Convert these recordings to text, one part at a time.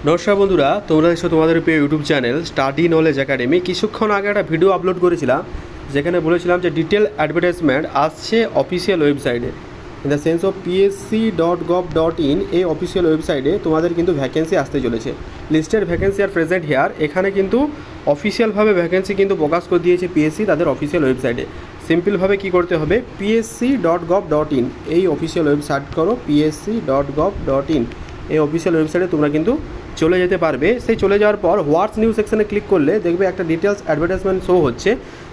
নমস্কার বন্ধুরা, তোমরা দেখছো তোমাদের প্রিয় YouTube channel study knowledge academy. কিছুক্ষণ আগে একটা ভিডিও আপলোড করেছিলাম যেখানে বলেছিলাম যে ডিটেল অ্যাডভার্টাইজমেন্ট আসছে অফিসিয়াল ওয়েবসাইটে, in the sense of psc.gov.in। এই অফিসিয়াল ওয়েবসাইটে তোমাদের কিন্তু ভ্যাকেন্সি আসতে চলেছে। লিস্টেড ভ্যাকেন্সি আর প্রেজেন্ট হেয়ার, এখানে কিন্তু অফিসিয়ালভাবে ভ্যাকেন্সি কিন্তু প্রকাশ করে দিয়েছে পিএসসি তাদের অফিসিয়াল ওয়েবসাইটে। সিম্পলভাবে কী করতে হবে, psc.gov.in এই অফিসিয়াল ওয়েবসাইট করো, psc.gov.in এই অফিসিয়াল ওয়েবসাইটে তোমরা কিন্তু চলে যেতে পারবে। সেই চলে যাওয়ার পর হোয়াটস নিউজ সেকশনে ক্লিক করলে দেখবে একটা ডিটেলস অ্যাডভার্টাইজমেন্ট শো হচ্ছে।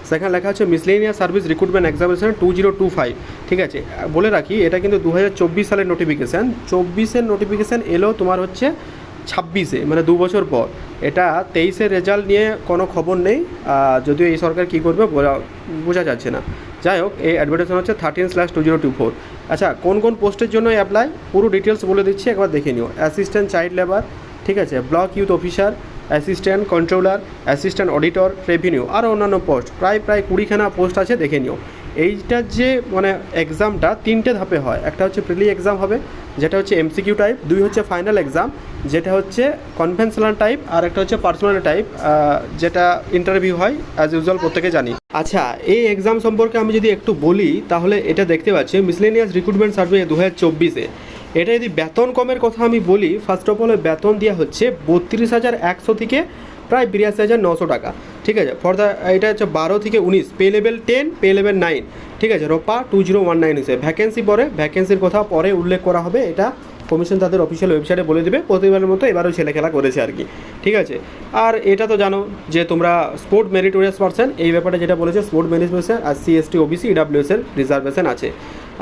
সেখানে লেখা হচ্ছে মিসলেনিয়াস সার্ভিস রিক্রুটমেন্ট এক্সামিনেশন 2025। ঠিক আছে, বলে রাখি এটা কিন্তু 2024 সালের নোটিফিকেশান। 24-এর নোটিফিকেশান এলো তোমার হচ্ছে 26-এ, মানে 2 বছর পর। এটা 23-এর রেজাল্ট নিয়ে কোনো খবর নেই, যদিও এই সরকার কী করবে বোঝা যাচ্ছে না। যাই হোক, এই অ্যাডভার্টাইজমেন্ট হচ্ছে 13/2024। আচ্ছা, কোন কোন পোস্টের জন্য অ্যাপ্লাই পুরো ডিটেলস বলে দিচ্ছি, একবার দেখে নিও। অ্যাসিস্ট্যান্ট চাইল্ড লেবার, ঠিক আছে, block youth officer, assistant controller, assistant auditor, revenue, আরও অন্যান্য পোস্ট, প্রায় 20খানা পোস্ট আছে, দেখে নিও। এইটার যে মানে এক্সামটা 3টে ধাপে হয়। একটা হচ্ছে প্রিলি এক্সাম হবে, যেটা হচ্ছে এমসিকিউ টাইপ। 2 হচ্ছে ফাইনাল এক্সাম, যেটা হচ্ছে কনভেনশনাল টাইপ। আর একটা হচ্ছে পার্সোনাল টাইপ, যেটা ইন্টারভিউ হয় অ্যাজ ইউজুয়াল, প্রত্যেকে জানি। আচ্ছা, এই এক্সাম সম্পর্কে আমি যদি একটু বলি, তাহলে এটা দেখতে পাচ্ছি মিসলেনিয়াস রিক্রুটমেন্ট সার্ভে 2024-এ। এটা যদি বেতন কমের কথা আমি বলি, ফার্স্ট অফ অল বেতন দেওয়া হচ্ছে 32,100 থেকে প্রায় 82,900 টাকা। ঠিক আছে, ফর দ্য এটা হচ্ছে 12 থেকে 19, পে লেভেল 10, পে লেভেল 9। ঠিক আছে, রোপা 2019 হিসেবে। ভ্যাকেন্সি পরে, ভ্যাকেন্সির কথা পরে উল্লেখ করা হবে। এটা কমিশন তাদের অফিসিয়াল ওয়েবসাইটে বলে দেবে। প্রতিবারের মতো এবারও ছেলে খেলা করেছে আর কি। ঠিক আছে, আর এটা তো জানো যে তোমরা স্পোর্ট মেরিটোরিয়াস পারসন, এই ব্যাপারে যেটা বলেছে স্পোর্ট মেরিটোরিয়াস, আর CST OBC EWS-এর রিজার্ভেশন আছে।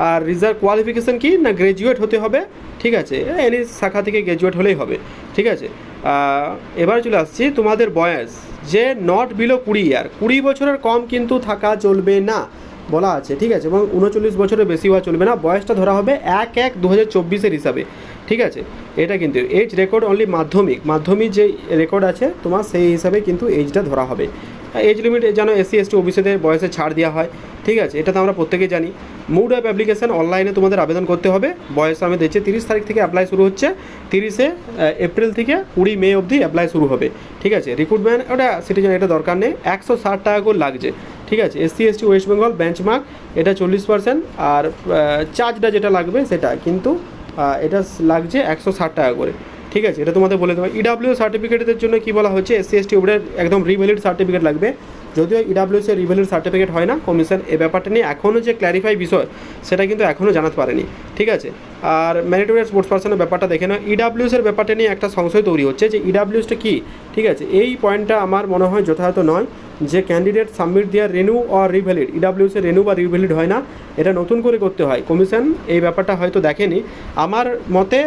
আর রিজার্ভ কোয়ালিফিকেশান কি না, গ্র্যাজুয়েট হতে হবে। ঠিক আছে, এনি শাখা থেকে গ্র্যাজুয়েট হলেই হবে। ঠিক আছে, এবার চলে আসছি তোমাদের বয়স, যে নট বিলো 20 ইয়ার, 20 বছরের কম কিন্তু থাকা চলবে না বলা আছে। ঠিক আছে, এবং 39 বছরের বেশি হওয়া চলবে না। বয়সটা ধরা হবে 1/1/2024-এর হিসাবে। ঠিক আছে, এটা কিন্তু এজ রেকর্ড অনলি মাধ্যমিক যে রেকর্ড আছে তোমার, সেই হিসাবে কিন্তু এজটা ধরা হবে। এজ লিমিট যেন SC ST OBC-দের বয়সে ছাড় দেওয়া হয়। ঠিক আছে, এটা তো আমরা প্রত্যেকেই জানি। মোড অফ অ্যাপ্লিকেশান, অনলাইনে তোমাদের আবেদন করতে হবে। বয়স আমি দিচ্ছি 30 তারিখ থেকে অ্যাপ্লাই শুরু হচ্ছে, 30 এপ্রিল থেকে 20 মে অবধি অ্যাপ্লাই শুরু হবে। ঠিক আছে, রিক্রুটমেন্ট ওটা সিটিজেন, এটা দরকার নেই। 160 টাকা করে লাগছে। ঠিক আছে, SC ST West Bengal benchmark, এটা 40%। আর চার্জটা যেটা লাগবে সেটা কিন্তু এটা লাগছে 160 টাকা করে। ঠিক আছে, এটা তোমাদের বলে দেবো। EWS সার্টিফিকেটের জন্য কী বলা হচ্ছে, SC ST ওদের একদম রিভ্যালিড সার্টিফিকেট লাগবে। যদিও EWS এর রিভ্যালিড সার্টিফিকেট হয় না, কমিশন এই ব্যাপারটা নিয়ে এখনও যে ক্ল্যারিফাই বিষয় সেটা কিন্তু এখনও জানাতে পারেনি। ঠিক আছে, আর ম্যারিটোরিয়াস স্পোর্টস পার্সনের ব্যাপারটা দেখে নাও। EWS এর ব্যাপারটা নিয়ে একটা সংশয় তৈরি হচ্ছে যে EWSটা কী। ঠিক আছে, এই পয়েন্টটা আমার মনে হয় যথাযথ নয় যে ক্যান্ডিডেট সাবমিট দেওয়ার রেনু অর রিভ্যালিড। EWS এর রেনু বা রিভ্যালিড হয় না, এটা নতুন করে করতে হয়। কমিশন এই ব্যাপারটা হয়তো দেখেনি। আমার মতে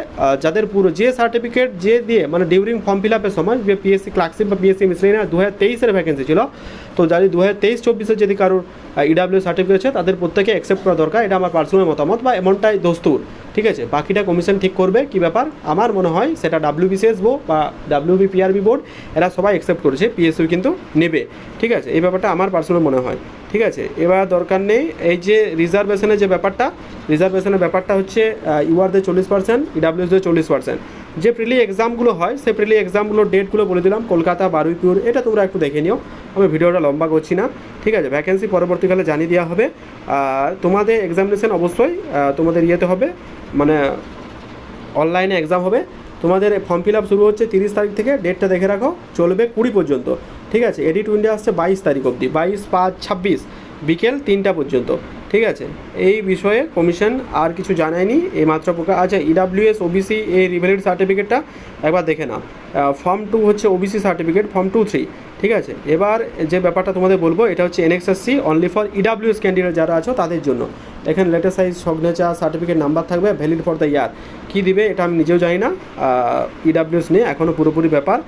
যাদের পুরো যে সার্টিফিকেট যে দিয়ে মানে ডিউরিং ফর্ম ফিল আপের সময় যে PSC ক্লার্কশিপ বা PSC মিসলেনিয়াস 2023-এর ভ্যাকেন্সি ছিল, তো যাদের 2023-24-এর যদি কারোর EWS সার্টিফিকেট আছে তাদের প্রত্যেকে অ্যাকসেপ্ট করা দরকার। এটা আমার পার্সোনাল মতামত বা এমনটাই দস্তুর। ঠিক আছে, বাকিটা কমিশন ঠিক করবে কী ব্যাপার। আমার মনে হয় সেটা WBCS বা WBPRB বোর্ড, এরা সবাই অ্যাকসেপ্ট করেছে, PSU কিন্তু নেবে। ঠিক আছে, এই ব্যাপারটা আমার পার্সোনাল মনে হয়। ঠিক আছে, এবার দরকার নেই এই যে রিজার্ভেশনের যে ব্যাপারটা, রিজার্ভেশনের ব্যাপারটা হচ্ছে UR-দের 40%, EWS-দের 40%। যে প্রিলি এক্সামগুলো হয় সেই প্রিলি এক্সামগুলোর ডেটগুলো বলে দিলাম, কলকাতা, বারুইপুর, এটা তোমরা একটু দেখে নিও। আমি ভিডিওটা লম্বা করছি না। ঠিক আছে, ভ্যাকেন্সি পরবর্তীকালে জানিয়ে দেওয়া হবে। আর তোমাদের এক্সামিনেশন অবশ্যই তোমাদের ইয়েতে হবে, মানে অনলাইনে এক্সাম হবে। তোমাদের ফর্ম ফিল আপ শুরু হচ্ছে 30 তারিখ থেকে, ডেটটা দেখে রাখো, চলবে 20 পর্যন্ত। ঠিক আছে, এডিট উইন্ডো আসছে 22 তারিখ অবধি, 22/5/26 বিকেল 3টা পর্যন্ত। ঠিক আছে, এই বিষয়ে কমিশন আর কিছু জানায়নি, এই মাত্র প্রকাশ। আচ্ছা, EWS OBC এই রিভ্যালিড সার্টিফিকেটটা একবার দেখে নাও। ফর্ম 2 হচ্ছে OBC সার্টিফিকেট, ফর্ম 2, 3। ঠিক আছে, এবার যে ব্যাপারটা তোমাদের বলবো, এটা হচ্ছে NXSC only for EWS candidate যারা আছো তাদের জন্য। এখানে letter size, signature, certificate number থাকবে, ভ্যালিড ফর দ্য ইয়ার। কী দিবে এটা আমি নিজেও জানি না, EWS নিয়ে এখনও পুরোপুরি ব্যাপার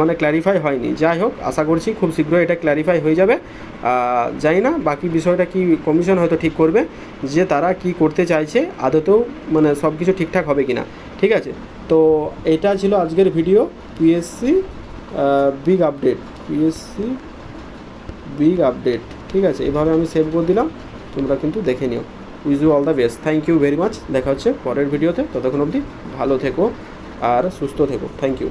মানে ক্ল্যারিফাই হয়নি। যাই হোক, আশা করছি খুব শীঘ্রই এটা ক্ল্যারিফাই হয়ে যাবে। জানি না বাকি বিষয়টা কি কমিশন হয়তো ঠিক করবে, যে তারা কি করতে চাইছে, আদতেও মানে সব কিছু ঠিকঠাক হবে কি না। ঠিক আছে, তো এটা ছিল আজকের video. PSC big update, PSC big update. ঠিক আছে, এভাবে আমি সেভ করে দিলাম, তোমরা কিন্তু দেখে নিও। Wish you all the best, thank you very much. দেখা হচ্ছে পরের ভিডিওতে, ততক্ষণ অবধি ভালো থেকো আর সুস্থ থেকো। Thank you.